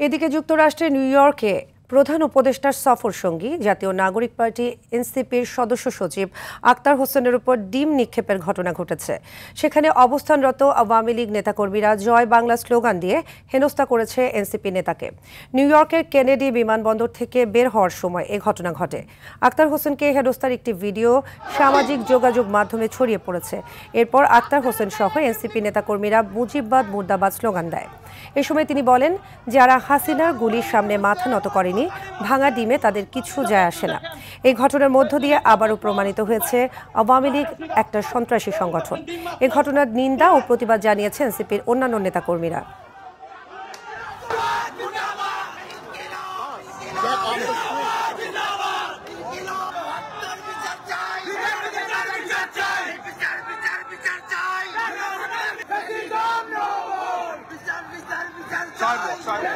এদিকে যুক্তরাষ্ট্রের নিউ ইয়র্কে প্রধান উপদেষ্টার সফর সঙ্গী জাতীয় নাগরিক পার্টি এনসিপির সদস্য সচিব আক্তার হোসেনের উপর ডিম নিক্ষেপের ঘটনা ঘটেছে। সেখানে অবস্থানরত আওয়ামী লীগ নেতাকর্মীরা জয় বাংলা স্লোগান দিয়ে হেনস্থা করেছে এনসিপি নেতাকে। নিউ ইয়র্কের কেনেডি বিমানবন্দর থেকে বের হওয়ার সময় এ ঘটনা ঘটে। আক্তার হোসেনকে হেনস্থার একটি ভিডিও সামাজিক যোগাযোগ মাধ্যমে ছড়িয়ে পড়েছে। এরপর আক্তার হোসেন সহ এনসিপি নেতাকর্মীরা মুজিববাদ মুর্দাবাদ স্লোগান দেয়। এ সময় তিনি বলেন, যারা হাসিনার গুলির সামনে মাথা নত করেনি, ভাঙা ডিমে তাদের কিছু যায় আসে না। এই ঘটনার মধ্য দিয়ে আবারও প্রমাণিত হয়েছে আওয়ামী লীগ একটা সন্ত্রাসী সংগঠন। এ ঘটনার নিন্দা ও প্রতিবাদ জানিয়েছে এনসিপির অন্যান্য নেতাকর্মীরা। Sorry.